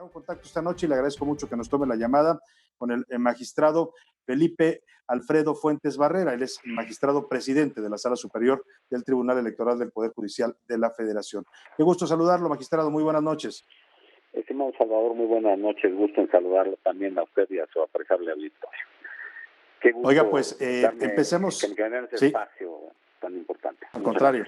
Hago contacto esta noche y le agradezco mucho que nos tome la llamada con el magistrado Felipe Alfredo Fuentes Barrera. Él es el magistrado presidente de la Sala Superior del Tribunal Electoral del Poder Judicial de la Federación. Qué gusto saludarlo, magistrado. Muy buenas noches. Estimado Salvador, muy buenas noches. Gusto en saludarlo también a usted y a su apreciable auditorio. Qué gusto. Oiga, pues empecemos. Que me den ese espacio tan importante. Al contrario.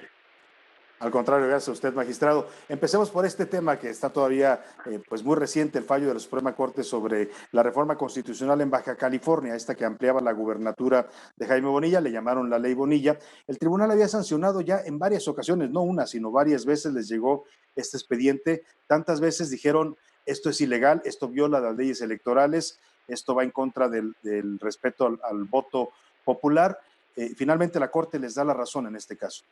Al contrario, gracias a usted, magistrado. Empecemos por este tema que está todavía pues muy reciente, el fallo de la Suprema Corte sobre la reforma constitucional en Baja California, esta que ampliaba la gubernatura de Jaime Bonilla, le llamaron la Ley Bonilla. El tribunal había sancionado ya en varias ocasiones, no una, sino varias veces les llegó este expediente. Tantas veces dijeron, esto es ilegal, esto viola las leyes electorales, esto va en contra del respeto al voto popular. Finalmente la Corte les da la razón en este caso.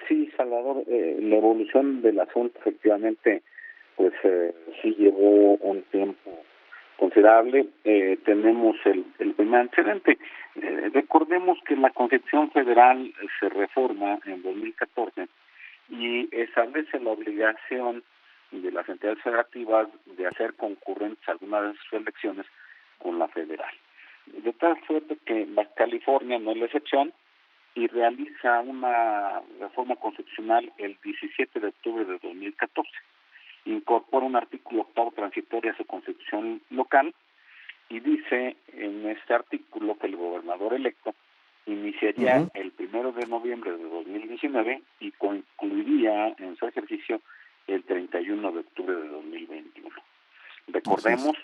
Sí, Salvador, la evolución del asunto efectivamente pues sí llevó un tiempo considerable. Tenemos el primer antecedente. Recordemos que la Constitución Federal se reforma en 2014 y establece la obligación de las entidades federativas de hacer concurrentes algunas de sus elecciones con la federal. De tal suerte que Baja California no es la excepción y realiza una reforma constitucional el 17 de octubre de 2014. Incorpora un artículo octavo transitorio a su constitución local y dice en este artículo que el gobernador electo iniciaría el 1 de noviembre de 2019 y concluiría en su ejercicio el 31 de octubre de 2021. Recordemos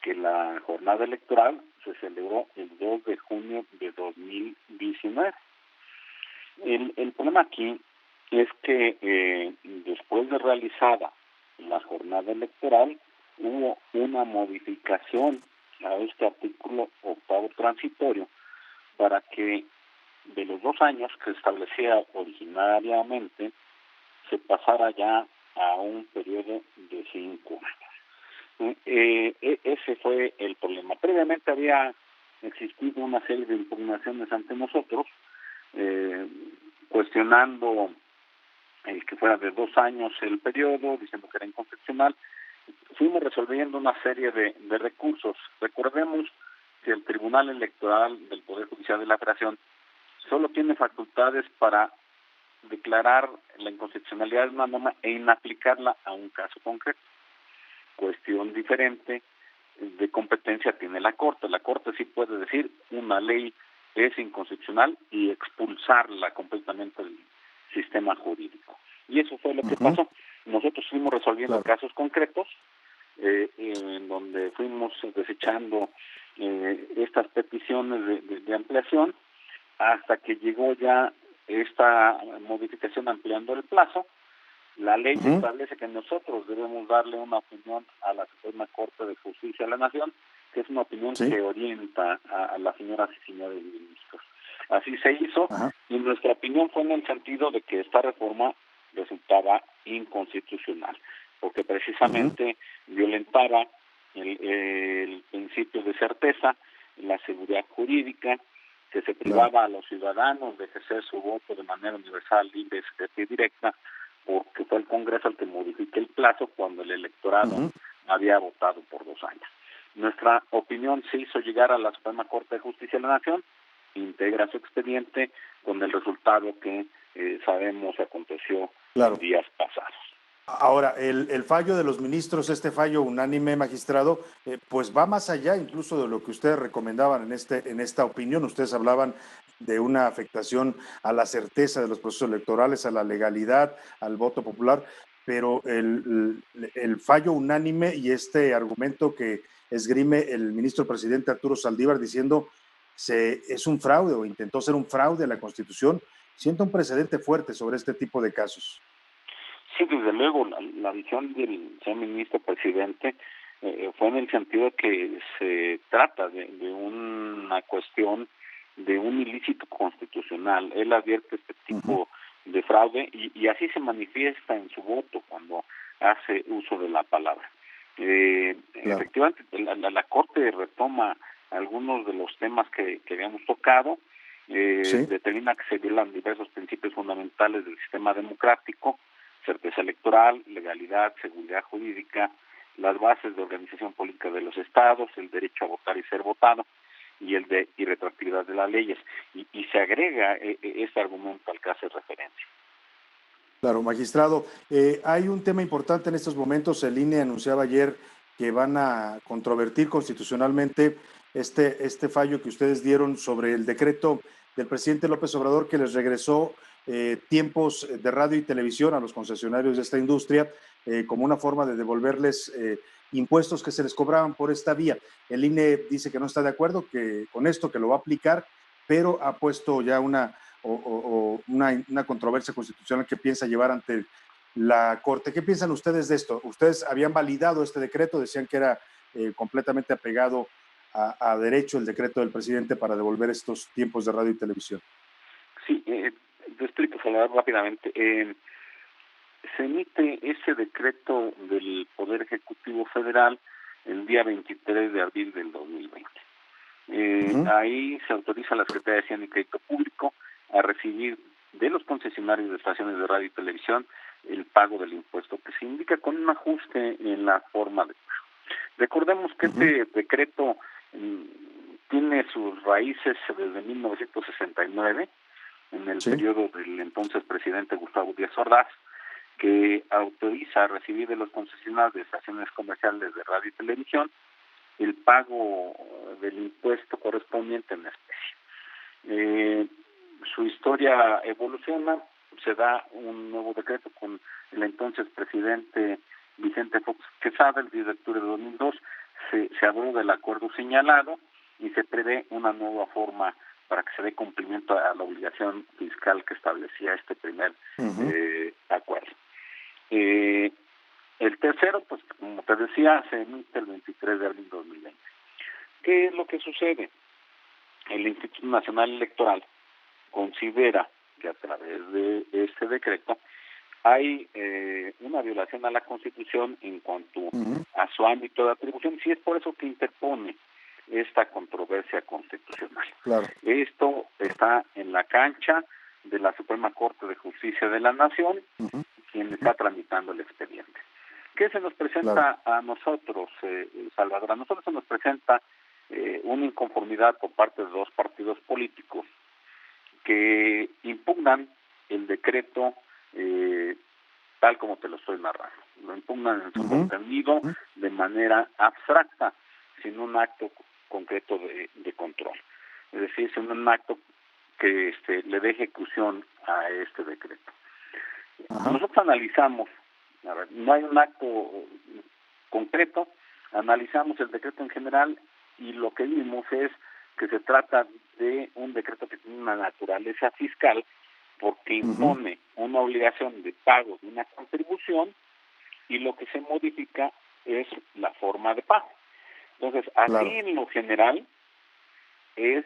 que la jornada electoral se celebró el 2 de junio de 2019. El problema aquí es que después de realizada la jornada electoral hubo una modificación a este artículo octavo transitorio para que de los 2 años que establecía originariamente se pasara ya a un periodo de 5 años. Ese fue el problema. Previamente había existido una serie de impugnaciones ante nosotros, cuestionando el que fuera de 2 años el periodo, diciendo que era inconstitucional. Fuimos resolviendo una serie de recursos. Recordemos que el Tribunal Electoral del Poder Judicial de la Federación solo tiene facultades para declarar la inconstitucionalidad de una norma e inaplicarla a un caso concreto. Cuestión diferente de competencia tiene la Corte. La Corte sí puede decir una ley es inconstitucional y expulsarla completamente del sistema jurídico. Y eso fue lo que pasó. Nosotros fuimos resolviendo casos concretos, en donde fuimos desechando estas peticiones de ampliación, hasta que llegó ya esta modificación ampliando el plazo. La ley establece que nosotros debemos darle una opinión a la Suprema Corte de Justicia de la Nación, que es una opinión que orienta a las señoras y señores ministros. Así se hizo, y nuestra opinión fue en el sentido de que esta reforma resultaba inconstitucional, porque precisamente violentaba el principio de certeza, la seguridad jurídica, que se privaba a los ciudadanos de ejercer su voto de manera universal, libre, secreta y directa, porque fue el Congreso el que modificó el plazo cuando el electorado había votado por 2 años. Nuestra opinión se hizo llegar a la Suprema Corte de Justicia de la Nación, integra su expediente con el resultado que sabemos aconteció en días pasados. Ahora, el fallo de los ministros, este fallo unánime, magistrado, pues va más allá incluso de lo que ustedes recomendaban en esta opinión. Ustedes hablaban de una afectación a la certeza de los procesos electorales, a la legalidad, al voto popular, pero el fallo unánime y este argumento que esgrime el ministro presidente Arturo Saldívar diciendo es un fraude o intentó ser un fraude a la Constitución, sienta un precedente fuerte sobre este tipo de casos. Sí, desde luego, la visión del señor ministro presidente fue en el sentido de que se trata de una cuestión de un ilícito constitucional. Él advierte este tipo de fraude y así se manifiesta en su voto cuando hace uso de la palabra. Efectivamente, la Corte retoma algunos de los temas que habíamos tocado, determina que se violan diversos principios fundamentales del sistema democrático, certeza electoral, legalidad, seguridad jurídica, las bases de organización política de los estados, el derecho a votar y ser votado, y el de irretroactividad de las leyes. Y se agrega este argumento al que hace referencia. Claro, magistrado, hay un tema importante en estos momentos. El INE anunciaba ayer que van a controvertir constitucionalmente este fallo que ustedes dieron sobre el decreto del presidente López Obrador que les regresó tiempos de radio y televisión a los concesionarios de esta industria como una forma de devolverles impuestos que se les cobraban por esta vía. El INE dice que no está de acuerdo con esto, que lo va a aplicar, pero ha puesto ya una controversia constitucional que piensa llevar ante la Corte. ¿Qué piensan ustedes de esto? Ustedes habían validado este decreto, decían que era completamente apegado a derecho el decreto del presidente para devolver estos tiempos de radio y televisión. Sí, te explico, Salvador, rápidamente. Se emite ese decreto del Poder Ejecutivo Federal el día 23 de abril del 2020. Ahí se autoriza a la Secretaría de Hacienda y Crédito Público a recibir de los concesionarios de estaciones de radio y televisión el pago del impuesto, que se indica con un ajuste en la forma de pago. Recordemos que este decreto tiene sus raíces desde 1969, en el periodo del entonces presidente Gustavo Díaz Ordaz, que autoriza a recibir de los concesionarios de estaciones comerciales de radio y televisión el pago del impuesto correspondiente en especie. Su historia evoluciona, se da un nuevo decreto con el entonces presidente Vicente Fox Quesada, el 10 de octubre de 2002, se habló del acuerdo señalado y se prevé una nueva forma para que se dé cumplimiento a la obligación fiscal que establecía este primer acuerdo. El tercero, pues como te decía, se emite el 23 de abril de 2020. ¿Qué es lo que sucede? El Instituto Nacional Electoral considera que a través de este decreto hay una violación a la Constitución en cuanto a su ámbito de atribución, y es por eso que interpone esta controversia constitucional. Claro. Esto está en la cancha de la Suprema Corte de Justicia de la Nación, quien está tramitando el expediente. ¿Qué se nos presenta a nosotros, Salvador? A nosotros se nos presenta una inconformidad por parte de dos partidos políticos que impugnan el decreto tal como te lo estoy narrando. Lo impugnan en su contenido de manera abstracta, sin un acto concreto de control. Es decir, sin un acto que le dé ejecución a este decreto. Nosotros analizamos, no hay un acto concreto, analizamos el decreto en general y lo que vimos es que se trata de un decreto que tiene una naturaleza fiscal porque impone una obligación de pago de una contribución y lo que se modifica es la forma de pago. Entonces, así en lo general es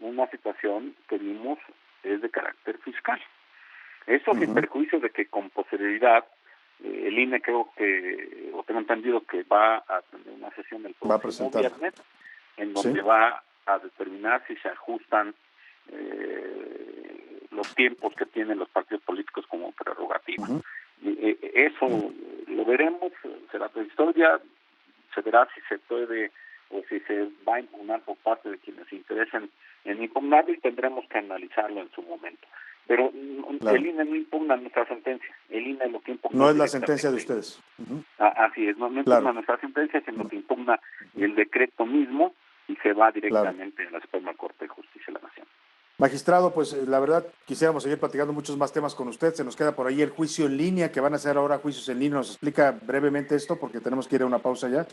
una situación que vimos es de carácter fiscal. Eso sin perjuicio de que con posterioridad el INE creo que, o tengo entendido que va a tener una sesión el próximo viernes en donde va a determinar si se ajustan los tiempos que tienen los partidos políticos como prerrogativa. Eso lo veremos, será otra historia, se verá si se puede o si se va a impugnar por parte de quienes se interesen en impugnarlo y tendremos que analizarlo en su momento. Pero el INE no impugna nuestra sentencia, el INE lo que impugna... No es la sentencia de ustedes. Así es, no impugna nuestra sentencia, sino que impugna el decreto mismo y se va directamente a la Suprema Corte de Justicia de la Nación. Magistrado, pues la verdad quisiéramos seguir platicando muchos más temas con usted. Se nos queda por ahí el juicio en línea, que van a hacer ahora juicios en línea. ¿Nos explica brevemente esto? Porque tenemos que ir a una pausa ya.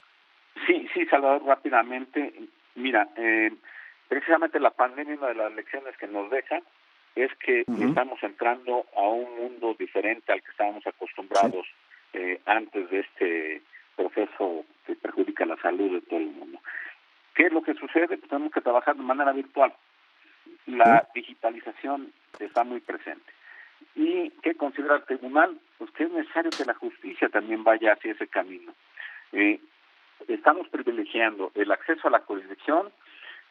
Sí, Salvador, rápidamente. Mira, precisamente la pandemia, una de las lecciones que nos deja es que estamos entrando a un mundo diferente al que estábamos acostumbrados antes de este proceso que perjudica la salud de todo el mundo. ¿Qué es lo que sucede? Pues tenemos que trabajar de manera virtual. La digitalización está muy presente. ¿Y qué considera el tribunal? Pues que es necesario que la justicia también vaya hacia ese camino. Estamos privilegiando el acceso a la jurisdicción,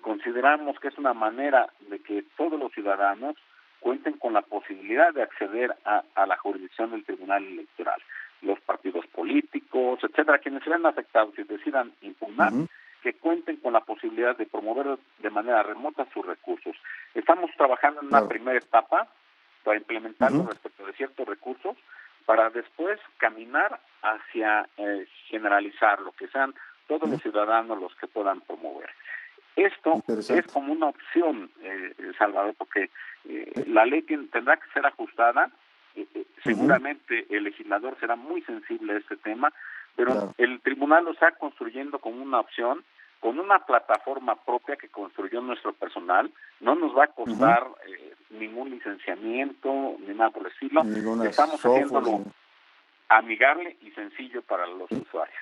consideramos que es una manera de que todos los ciudadanos cuenten con la posibilidad de acceder a la jurisdicción del Tribunal Electoral. Los partidos políticos, etcétera, quienes se vean afectados y decidan impugnar, que cuenten con la posibilidad de promover de manera remota sus recursos. Estamos trabajando en una primera etapa para implementarlo respecto de ciertos recursos, para después caminar hacia generalizarlo, que sean todos los ciudadanos los que puedan promover. Esto es como una opción, Salvador, porque la ley tendrá que ser ajustada. Seguramente el legislador será muy sensible a este tema, pero el tribunal lo está construyendo como una opción, con una plataforma propia que construyó nuestro personal. No nos va a costar ningún licenciamiento ni nada por el estilo. Estamos haciéndolo amigable y sencillo para los usuarios.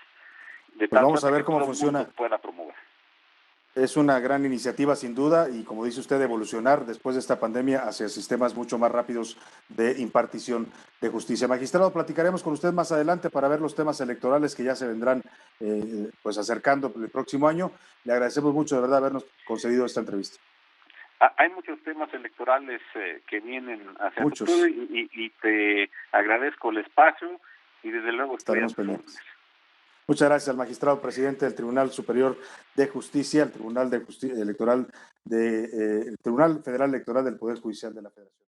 Pues vamos a ver cómo funciona. Pueda promover. Es una gran iniciativa sin duda y, como dice usted, evolucionar después de esta pandemia hacia sistemas mucho más rápidos de impartición de justicia. Magistrado, platicaremos con usted más adelante para ver los temas electorales que ya se vendrán pues acercando el próximo año. Le agradecemos mucho de verdad habernos concedido esta entrevista. Hay muchos temas electorales que vienen hacia el futuro y te agradezco el espacio y desde luego estaremos pendientes. Muchas gracias al magistrado presidente del Tribunal Superior de Justicia, el Tribunal de Justicia Electoral el Tribunal Federal Electoral del Poder Judicial de la Federación.